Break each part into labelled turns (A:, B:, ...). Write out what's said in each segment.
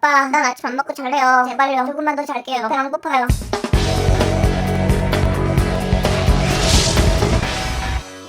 A: 아빠, 난 아침 안 먹고 잘래요. 제발요. 조금만 더 잘게요. 배 안 고파요.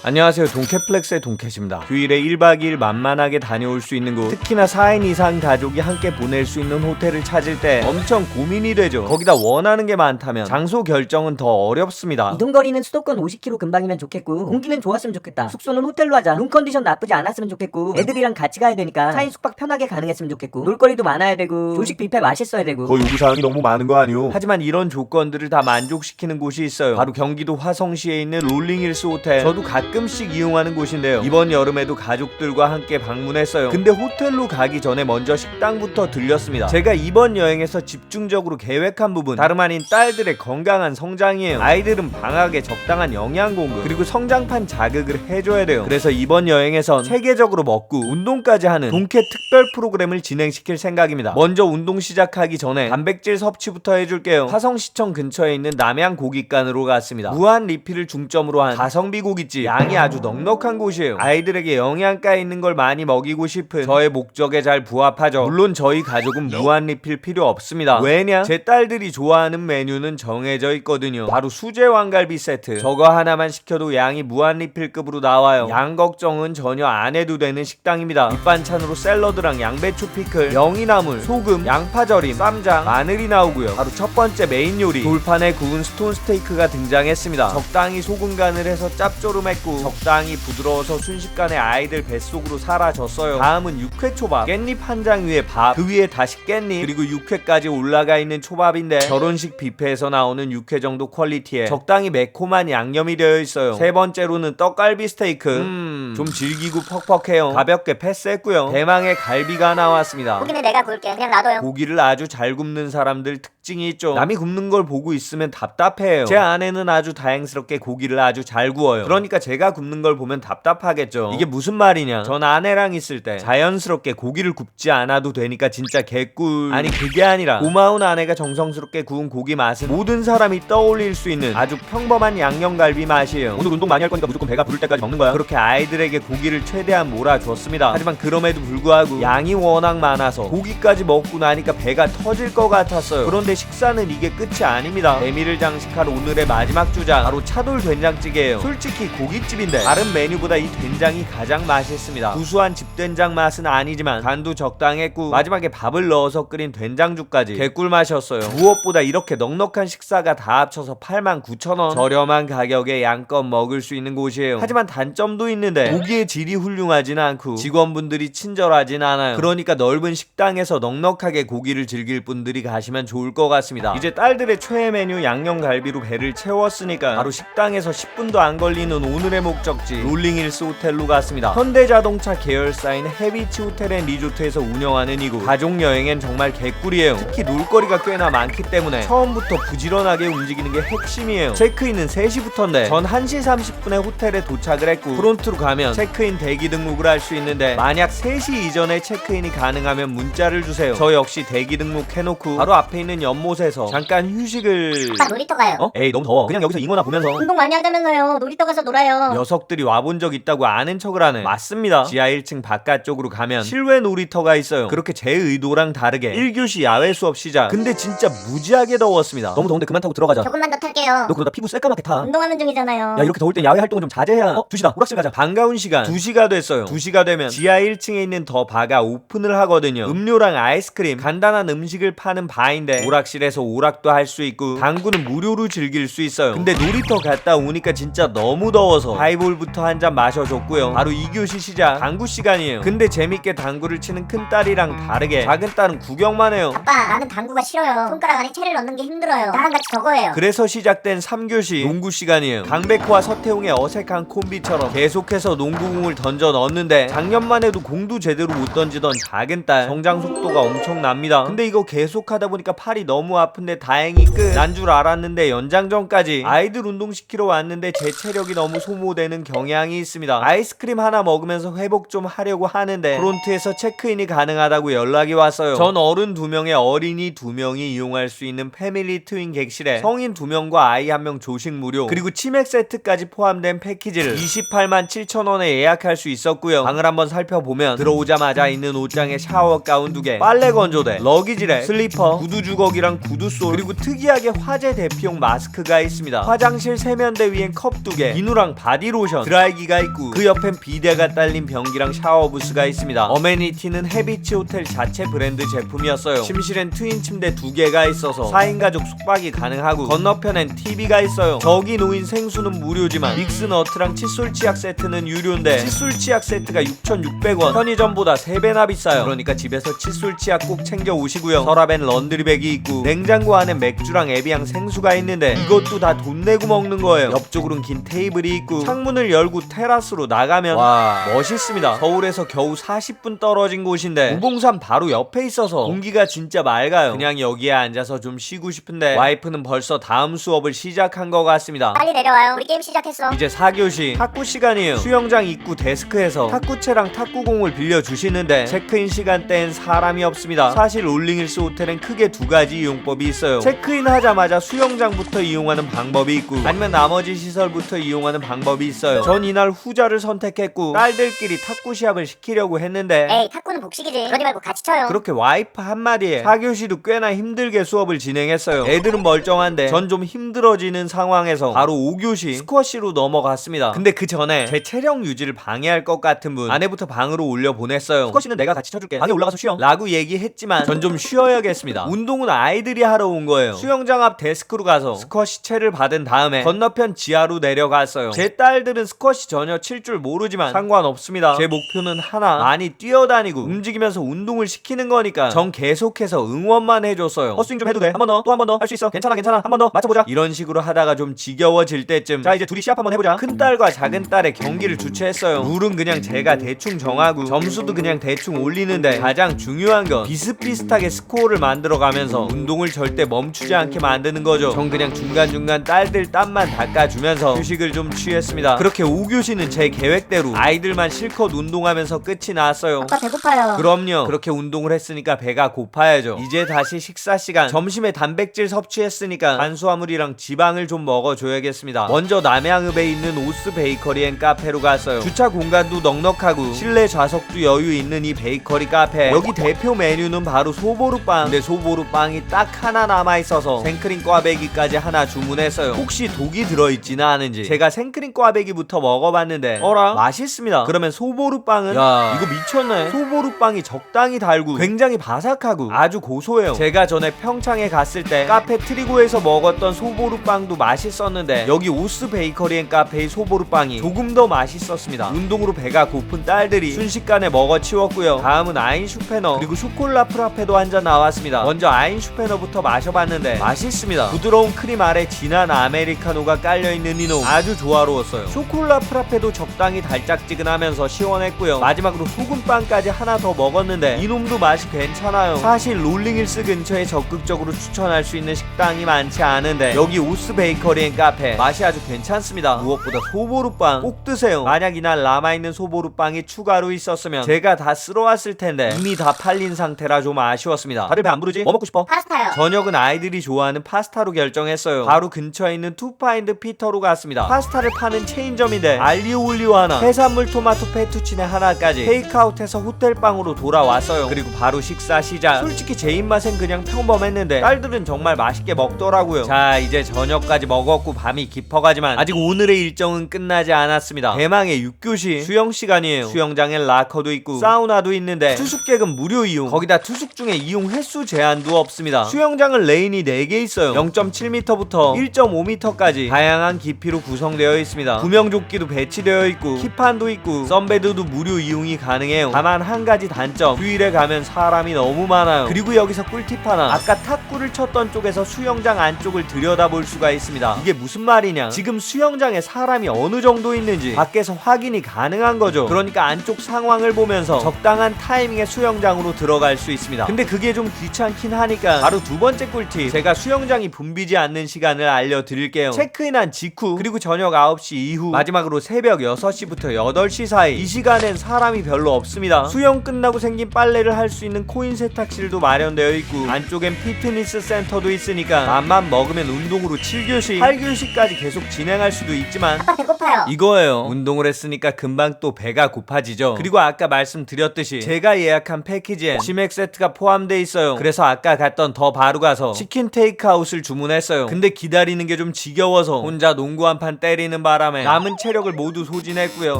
B: 안녕하세요, 동캐플렉스의 동캐입니다. 휴일에 1박 2일 만만하게 다녀올 수 있는 곳, 특히나 4인 이상 가족이 함께 보낼 수 있는 호텔을 찾을 때 엄청 고민이 되죠. 거기다 원하는 게 많다면 장소 결정은 더 어렵습니다.
C: 이동거리는 수도권 50km 근방이면 좋겠고, 공기는 좋았으면 좋겠다. 숙소는 호텔로 하자. 룸컨디션 나쁘지 않았으면 좋겠고, 애들이랑 같이 가야 되니까 4인 숙박 편하게 가능했으면 좋겠고, 놀거리도 많아야 되고, 조식 뷔페 맛있어야 되고.
D: 거 요구사항이 너무 많은 거 아니오?
B: 하지만 이런 조건들을 다 만족시키는 곳이 있어요. 바로 경기도 화성시에 있는 롤링힐스 호텔. 저도 가끔씩 이용하는 곳인데요. 이번 여름에도 가족들과 함께 방문했어요. 근데 호텔로 가기 전에 먼저 식당부터 들렸습니다. 제가 이번 여행에서 집중적으로 계획한 부분, 다름 아닌 딸들의 건강한 성장이에요. 아이들은 방학에 적당한 영양 공급, 그리고 성장판 자극을 해줘야 돼요. 그래서 이번 여행에선 체계적으로 먹고 운동까지 하는 동캐 특별 프로그램을 진행시킬 생각입니다. 먼저 운동 시작하기 전에 단백질 섭취부터 해줄게요. 화성시청 근처에 있는 남양 고깃간으로 갔습니다. 무한 리필을 중점으로 한 가성비 고깃집, 양이 아주 넉넉한 곳이에요. 아이들에게 영양가 있는 걸 많이 먹이고 싶은 저의 목적에 잘 부합하죠. 물론 저희 가족은 무한 리필 필요 없습니다. 왜냐? 제 딸들이 좋아하는 메뉴는 정해져 있거든요. 바로 수제 왕갈비 세트. 저거 하나만 시켜도 양이 무한 리필급으로 나와요. 양 걱정은 전혀 안 해도 되는 식당입니다. 밑반찬으로 샐러드랑 양배추 피클, 명이나물, 소금, 양파절임, 쌈장, 마늘이 나오고요. 바로 첫 번째 메인 요리, 돌판에 구운 스톤 스테이크가 등장했습니다. 적당히 소금 간을 해서 짭조름했고 적당히 부드러워서 순식간에 아이들 뱃속으로 사라졌어요. 다음은 육회초밥, 깻잎 한 장 위에 밥, 그 위에 다시 깻잎, 그리고 육회까지 올라가 있는 초밥인데 결혼식 뷔페에서 나오는 육회 정도 퀄리티에 적당히 매콤한 양념이 되어 있어요. 세 번째로는 떡갈비 스테이크. 좀 질기고 퍽퍽해요. 가볍게 패스했고요. 대망의 갈비가 나왔습니다.
A: 고기는 내가 구울게. 그냥 놔둬요.
B: 고기를 아주 잘 굽는 사람들 특징이 있죠. 남이 굽는 걸 보고 있으면 답답해요. 제 아내는 아주 다행스럽게 고기를 아주 잘 구워요. 그러니까 제가 굽는 걸 보면 답답하겠죠. 이게 무슨 말이냐, 전 아내랑 있을 때 자연스럽게 고기를 굽지 않아도 되니까 진짜 개꿀. 아니 그게 아니라 고마운 아내가 정성스럽게 구운 고기 맛은 모든 사람이 떠올릴 수 있는 아주 평범한 양념갈비 맛이에요.
D: 오늘 운동 많이 할 거니까 무조건 배가 부를 때까지 먹는 거야.
B: 그렇게 아이들에게 고기를 최대한 몰아줬습니다. 하지만 그럼에도 불구하고 양이 워낙 많아서 고기까지 먹고 나니까 배가 터질 것 같았어요. 그런데 식사는 이게 끝이 아닙니다. 대미를 장식할 오늘의 마지막 주자, 바로 차돌 된장찌개예요. 솔직히 고깃집인데 다른 메뉴보다 이 된장이 가장 맛있습니다. 구수한 집된장 맛은 아니지만 간도 적당했고 마지막에 밥을 넣어서 끓인 된장죽까지 개꿀 맛이었어요. 무엇보다 이렇게 넉넉한 식사가 다 합쳐서 89,000원, 저렴한 가격에 양껏 먹을 수 있는 곳이에요. 하지만 단점도 있는데 고기의 질이 훌륭하진 않고 직원분들이 친절하진 않아요. 그러니까 넓은 식당에서 넉넉하게 고기를 즐길 분들이 가시면 좋을 것 같습니다. 이제 딸들의 최애 메뉴 양념갈비로 배를 채웠으니까 바로 식당에서 10분도 안 걸리는 오늘의 목적지 롤링힐스 호텔로 갔습니다. 현대자동차 계열사인 해비치 호텔앤리조트에서 운영하는 이곳, 가족여행엔 정말 개꿀이에요. 특히 놀거리가 꽤나 많기 때문에 처음부터 부지런하게 움직이는 게 핵심이에요. 체크인은 3시부터인데 전 1시 30분에 호텔에 도착을 했고 프론트로 가면 체크인 대기 등록을 할 수 있는데 만약 3시 이전에 체크인이 가능하면 문자를 주세요. 저 역시 대기 등록해놓고 바로 앞에 있는 연못에서 잠깐 휴식을...
A: 아빠 놀이터 가요.
D: 에이 너무 더워. 그냥 여기서 잉어나 보면서.
A: 운동 많이 하자면서요. 놀이터 가서 놀아요.
B: 녀석들이 와본 적 있다고 아는 척을 하네. 맞습니다. 지하 1층 바깥쪽으로 가면 실외 놀이터가 있어요. 그렇게 제 의도랑 다르게 1교시 야외 수업 시작. 근데 진짜 무지하게 더웠습니다.
D: 너무 더운데 그만 타고 들어가자.
A: 조금만 더 탈게요.
D: 너 그러다 피부 새까맣게 타.
A: 운동하는 중이잖아요.
D: 야 이렇게 더울 땐 야외 활동을 좀 자제해야. 2시다. 오락실 가자.
B: 반가운 시간 2시가 됐어요. 2시가 되면 지하 1층에 있는 더 바가 오픈을 하거든요. 음료랑 아이스크림, 간단한 음식을 파는 바인데 오락실에서 오락도 할 수 있고 당구는 무료로 즐길 수 있어요. 근데 놀이터 갔다 오니까 진짜 너무 더워서 하이볼부터 한 잔 마셔줬고요. 바로 2교시 시작, 당구 시간이에요. 근데 재밌게 당구를 치는 큰딸이랑 다르게 작은딸은 구경만 해요.
A: 아빠, 나는 당구가 싫어요. 손가락 안에 채를 넣는 게 힘들어요. 나랑 같이 저거 해요.
B: 그래서 시작된 3교시 농구 시간이에요. 강백호와 서태웅의 어색한 콤비처럼 계속해서 농구공을 던져 넣었는데 작년만 해도 공도 제대로 못 던지던 작은딸 성장 속도가 엄청납니다. 근데 이거 계속하다 보니까 팔이 너무 아픈데 다행히 끝 난 줄 알았는데 연장전까지. 아이들 운동시키러 왔는데 제 체력이 너무 소모되는 경향이 있습니다. 아이스크림 하나 먹으면서 회복 좀 하려고 하는데 프론트에서 체크인이 가능하다고 연락이 왔어요. 전 어른 2명에 어린이 2명이 이용할 수 있는 패밀리 트윈 객실에 성인 2명과 아이 1명 조식 무료 그리고 치맥 세트까지 포함된 패키지를 287,000원에 예약할 수 있었고요. 방을 한번 살펴보면 들어오자마자 있는 옷장에 샤워 가운 2개, 빨래 건조대, 러기지랩, 슬리퍼, 구두 주걱이랑 구두솔 그리고 특이하게 화재 대피용 마스크가 있습니다. 화장실 세면대 위엔 컵 2개, 비누랑 바디로션, 드라이기가 있고 그 옆엔 비데가 딸린 변기랑 샤워부스가 있습니다. 어메니티는 해비치 호텔 자체 브랜드 제품이었어요. 침실엔 트윈 침대 2개가 있어서 4인 가족 숙박이 가능하고 건너편엔 TV가 있어요. 저기 놓인 생수는 무료지만 믹스 너트랑 칫솔 치약 세트는 유료인데 칫솔 치약 세트가 6,600원, 편의점보다 3배나 비싸요. 그러니까 집에서 칫솔 치약 꼭 챙겨 오시고요. 서랍엔 런드리백이 있고 냉장고 안에 맥주랑 에비앙 생수가 있는데 이것도 다 돈 내고 먹는 거예요. 옆쪽으로는 긴 테이블이 있고 창문을 열고 테라스로 나가면 와 멋있습니다. 서울에서 겨우 40분 떨어진 곳인데 우봉산 바로 옆에 있어서 공기가 진짜 맑아요. 그냥 여기에 앉아서 좀 쉬고 싶은데 와이프는 벌써 다음 수업을 시작한 것 같습니다.
A: 빨리 내려와요. 우리 게임 시작했어.
B: 이제 4교시 탁구 시간이에요. 수영장 입구 데스크에서 탁구채랑 탁구공을 빌려주시는데 체크인 시간대엔 사람이 없습니다. 사실 롤링힐스 호텔엔 크게 2가지 이용법이 있어요. 체크인 하자마자 수영장부터 이용하는 방법이 있고 아니면 나머지 시설부터 이용하는 방법이 있어요. 전 이날 후자를 선택했고 딸들끼리 탁구 시합을 시키려고 했는데
A: 에이, 탁구는 복식이지. 그러지 말고 같이 쳐요.
B: 그렇게 와이프 한마디에 4교시도 꽤나 힘들게 수업을 진행했어요. 애들은 멀쩡한데 전 좀 힘들어지는 상황에서 바로 5교시 스쿼시로 넘어갔습니다. 근데 그 전에 제 체력 유지를 방해할 것 같은 분 아내부터 방으로 올려보냈어요.
D: 스쿼시는 내가 같이 쳐줄게. 방에 올라가서 쉬어.
B: 라고 얘기했지만 전 좀 쉬어야겠습니다. 운동은 아이들이 하러 온 거예요. 수영장 앞 데스크로 가서 스쿼시 채를 받은 다음에 건너편 지하로 내려갔어요. 제 딸들은 스쿼시 전혀 칠 줄 모르지만 상관없습니다. 제 목표는 하나, 많이 뛰어다니고 움직이면서 운동을 시키는 거니까 전 계속해서 응원만 해줬어요.
D: 헛스윙 좀 해도 돼. 한 번 더, 또 한 번 더. 할 수 있어. 괜찮아, 괜찮아. 한 번 더 맞춰보자.
B: 이런 식으로 하다가 좀 지겨워질 때쯤
D: 자, 이제 둘이 시합 한번 해보자.
B: 큰딸과 작은딸의 경기를 주최했어요. 룰은 그냥 제가 대충 정하고 점수도 그냥 대충 올리는데 가장 중요한 건 비슷비슷하게 스코어를 만들어가면서 운동을 절대 멈추지 않게 만드는 거죠. 전 그냥 중간중간 딸들 땀만 닦아주면서 휴식을 좀 취했습니다. 그렇게 5교시는 제 계획대로 아이들만 실컷 운동하면서 끝이 났어요.
A: 아빠 배고파요.
B: 그럼요. 그렇게 운동을 했으니까 배가 고파야죠. 이제 다시 식사 시간. 점심에 단백질 섭취했으니까 탄수화물이랑 지방을 좀 먹어줘야겠습니다. 먼저 남양읍에 있는 오스 베이커리 앤 카페로 갔어요. 주차 공간도 넉넉하고 실내 좌석도 여유 있는 이 베이커리 카페. 여기 대표 메뉴는 바로 소보루빵. 근데 소보루빵이 딱 하나 남아있어서 생크림 꽈배기까지 하나 주문했어요. 혹시 독이 들어있지는 않은지. 제가 생크림 꽈배기부터 먹어봤는데 어라? 맛있습니다. 그러면 소보루빵은? 야 이거 미쳤네. 소보루빵이 적당히 달고 굉장히 바삭하고 아주 고소해요. 제가 전에 평창에 갔을 때 카페 트리고에서 먹었던 소보루빵도 맛있었는데 여기 오스 베이커리 앤 카페의 소보루빵이 조금 더 맛있었습니다. 운동으로 배가 고픈 딸들이 순식간에 먹어치웠고요. 다음은 아인슈페너 그리고 쇼콜라 프라페도 한 잔 나왔습니다. 먼저 아인슈페너부터 마셔봤는데 맛있습니다. 부드러운 크림 아래 진한 아메리카노가 깔려있는 이놈 아주 조화로웠어요. 쇼콜라 프라페도 적당히 달짝지근하면서 시원했고요. 마지막으로 소금빵까지 하나 더 먹었는데 이놈도 맛이 괜찮아요. 사실 롤링힐스 근처에 적극적으로 추천할 수 있는 식당이 많지 않은데 여기 오스 베이커리 앤 카페 맛이 아주 괜찮습니다. 무엇보다 소보루빵 꼭 드세요. 만약 이날 남아있는 소보루빵이 추가로 있었으면 제가 다 쓸어왔을 텐데 이미 다 팔린 상태라 좀 아쉬웠습니다.
D: 다들 배 안 부르지? 뭐 먹고 싶어?
A: 파스타요.
B: 저녁은 아이들이 좋아하는 파스타로 결정했어요. 바로 근처에 있는 투파인드 피터로 갔습니다. 파스타를 파는 체인점인데 알리오 올리오 하나, 해산물 토마토 페투치네 하나까지 테이크아웃해서 호텔방으로 돌아왔어요. 그리고 바로 식사 시작. 솔직히 제 입맛엔 그냥 평범했는데 딸들은 정말 맛있게 먹더라고요. 자 이제 저녁까지 먹었고 밤이 깊어가지만 아직 오늘의 일정은 끝나지 않았습니다. 대망의 6교시 수영 시간이에요. 수영장엔 라커도 있고 사우나도 있는데 투숙객은 무료 이용. 거기다 투숙 중에 이용 횟수 제한도 없습니다. 수영장은 레인이 4개 있어요. 0.7m부터 1.5m까지 다양한 깊이로 구성되어 있습니다. 구명조끼도 배치되어 있고 키판도 있고 썬베드도 무료 이용이 가능해요. 다만 한 가지 단점, 휴일에 가면 사람이 너무 많아요. 그리고 여기서 꿀팁 하나, 아까 탁구를 쳤던 쪽에서 수영장 안쪽을 들여다볼 수가 있습니다. 이게 무슨 말이냐, 지금 수영장에 사람이 어느 정도 있는지 밖에서 확인이 가능한 거죠. 그러니까 안쪽 상황을 보면서 적당한 타이밍에 수영장으로 들어갈 수 있습니다. 근데 그게 좀 귀찮긴 하니까 시간. 바로 두 번째 꿀팁, 제가 수영장이 붐비지 않는 시간을 알려드릴게요. 체크인한 직후, 그리고 저녁 9시 이후, 마지막으로 새벽 6시부터 8시 사이. 이 시간엔 사람이 별로 없습니다. 수영 끝나고 생긴 빨래를 할 수 있는 코인 세탁실도 마련되어 있고, 안쪽엔 피트니스 센터도 있으니까 맘만 먹으면 운동으로 7교시 8교시까지 계속 진행할 수도 있지만
A: 아빠 배고파요.
B: 이거예요. 운동을 했으니까 금방 또 배가 고파지죠. 그리고 아까 말씀드렸듯이 제가 예약한 패키지에 치맥 세트가 포함돼 있어요. 그래서 아까 갔던 더 바로 가서 치킨 테이크아웃을 주문했어요. 근데 기다리는 게 좀 지겨워서 혼자 농구 한 판 때리는 바람에 남은 체력을 모두 소진했고요.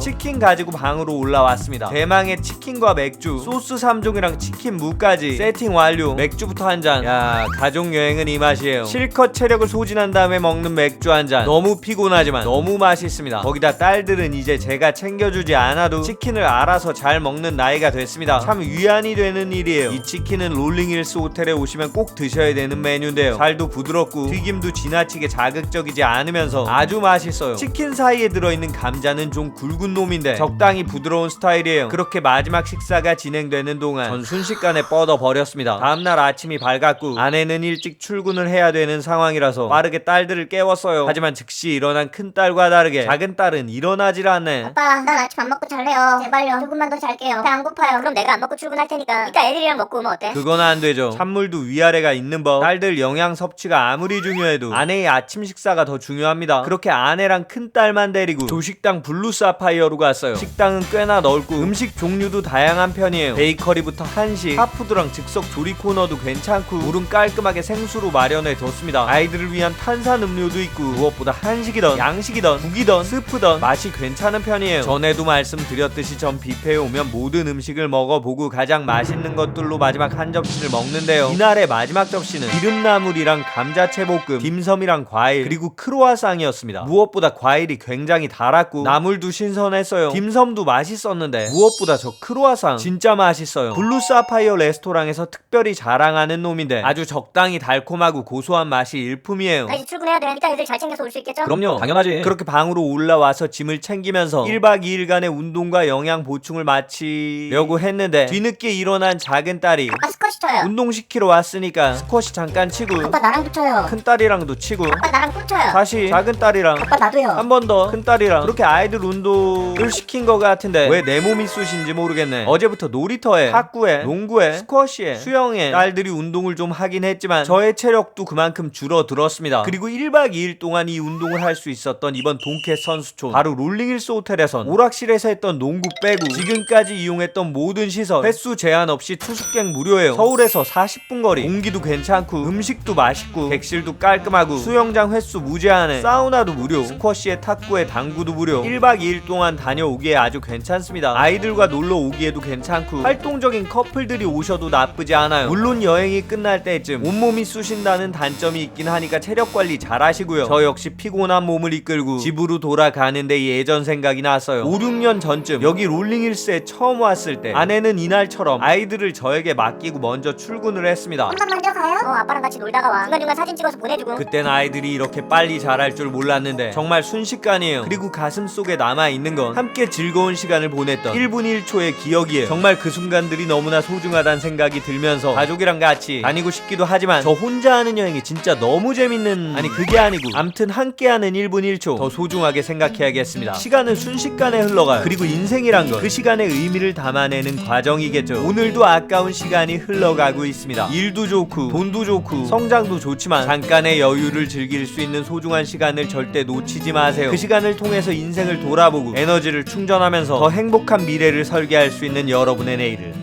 B: 치킨 가지고 방으로 올라왔습니다. 대망의 치킨과 맥주, 소스 3종이랑 치킨 무까지 세팅 완료. 맥주부터 한 잔. 야, 가족 여행은 이 맛이에요. 실컷 체력을 소진한 다음에 먹는 맥주 한 잔. 너무 피곤하지만 너무 맛있습니다. 거기다 딸들은 이제 제가 챙겨주지 않아도 치킨을 알아서 잘 먹는 나이가 됐습니다. 참 위안이 되는 일이에요. 이 치킨은 롤링힐스 호텔에 오시면 꼭 드셔야 되는 메뉴인데요. 살도 부드럽고 튀김도 지나치게 자극적이지 않으면서 아주 맛있어요. 치킨 사이에 들어있는 감자는 좀 굵은 놈인데 적당히 부드러운 스타일이에요. 그렇게 마지막 식사가 진행되는 동안 전 순식간에 뻗어 버렸습니다. 다음날 아침이 밝았고 아내는 일찍 출근을 해야 되는 상황이라서 빠르게 딸들을 깨웠어요. 하지만 즉시 일어난 큰딸과 다르게 작은딸은 일어나질 않네.
A: 아빠, 난 아침 안 먹고 잘래요. 제발요. 조금만 더 잘게요. 배 안 고파요. 그럼 내가 안 먹고 출근할 테니까 이따 애들이랑 먹고 오면 어때?
B: 그건 안 되죠. 찬물도 위아래가 있는 법. 딸들 영양 섭취가 아무리 중요해도 아내의 아침 식사가 더 중요합니다. 그렇게 아내랑 큰딸만 데리고 조식당 블루 사파이어로 갔어요. 식당은 꽤나 넓고 음식 종류도 다양한 편이에요. 베이커리부터 한식, 핫푸드랑 즉석 조리 코너도 괜찮고 물은 깔끔하게 생수로 마련해 뒀습니다. 아이들을 위한 탄산 음료도 있고 무엇보다 한식이던 양식이던 국이던 스프던 맛이 괜찮은 편이에요. 전에도 말씀드렸듯이 전 뷔페에 오면 모든 음식을 먹어보고 가장 맛있는 것들로 마지막 한 접시를 먹는데요. 이날의 마지막 접시는 기름나물이랑 감자채볶음, 딤섬이랑 과일, 그리고 크로아상이었습니다. 무엇보다 과일이 굉장히 달았고 나물도 신선했어요. 딤섬도 맛있었는데 무엇보다 저 크로아상 진짜 맛있어요. 블루 사파이어 레스토랑에서 특별히 자랑하는 놈인데 아주 적당히 달콤하고 고소한 맛이 일품이에요.
A: 나 이제 출근해야 돼. 이따 애들 잘 챙겨서 올 수 있겠죠?
D: 그럼요, 당연하지.
B: 그렇게 방으로 올라와서 짐을 챙기면서 1박 2일간의 운동과 영양 보충을 마치려고 했는데 뒤늦게 일어난 작은 딸이
A: 아빠 스쿼시 쳐요.
B: 운동시키러 왔으니까 스쿼시 잠깐 치고
A: 아빠 나랑 붙여요.
B: 큰딸이랑도 치고
A: 아빠 나랑 꽂혀요.
B: 다시 작은딸이랑
A: 아빠 나도요.
B: 한 번 더 큰딸이랑 그렇게 아이들 운동을 시킨 것 같은데 왜 내 몸이 쑤신지 모르겠네. 어제부터 놀이터에, 탁구에, 농구에, 스쿼시에, 수영에 딸들이 운동을 좀 하긴 했지만 저의 체력도 그만큼 줄어들었습니다. 그리고 1박 2일 동안 이 운동을 할 수 있었던 이번 동캣 선수촌, 바로 롤링힐스 호텔에선 오락실에서 했던 농구 빼고 지금까지 이용했던 모든 시설 횟수 제한 없이 투숙객 무료예요. 서울에서 40분 거리, 공기도 괜찮고 음식도 맛있고 객실도 깔끔하고 수영장 횟수 무제한에 사우나도 무료, 스쿼시에 탁구에 당구도 무료. 1박 2일 동안 다녀오기에 아주 괜찮습니다. 아이들과 놀러 오기에도 괜찮고 활동적인 커플들이 오셔도 나쁘지 않아요. 물론 여행이 끝날 때쯤 온몸이 쑤신다는 단점이 있긴 하니까 체력 관리 잘 하시고요. 저 역시 피곤한 몸을 이끌고 집으로 돌아가는데 예전 생각이 났어요. 5, 6년 전쯤 여기 롤링힐스에 처음 왔을 때 아내는 이날처럼 아이들을 저에게 맡기고 먼저 출근을 했습니다.
A: 엄마 먼저 가요? 아빠랑 같이 놀다가 와. 중간중간 사진 찍어서 보내주고.
B: 그땐 아이들이 이렇게 빨리 자랄 줄 몰랐는데 정말 순식간이에요. 그리고 가슴 속에 남아있는 건 함께 즐거운 시간을 보냈던 1분 1초의 기억이에요. 정말 그 순간들이 너무나 소중하다는 생각이 들면서 가족이랑 같이 다니고 싶기도 하지만 저 혼자 하는 여행이 진짜 너무 재밌는, 아니 그게 아니고 암튼 함께하는 1분 1초 더 소중하게 생각해야겠습니다. 시간은 순식간에 흘러가요. 그리고 인생이란 건 그 시간의 의미를 담아내는 과정이겠죠. 오늘도 아까운 시간이 흘러가고 있습니다. 일도 좋고 돈도 좋고 성장도 좋지만 잠깐의 여유를 즐길 수 있는 소중한 시간을 절대 놓치지 마세요. 그 시간을 통해서 인생을 돌아보고 에너지를 충전하면서 더 행복한 미래를 설계할 수 있는 여러분의 내일을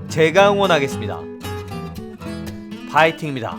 B: 제가 응원하겠습니다. 파이팅입니다.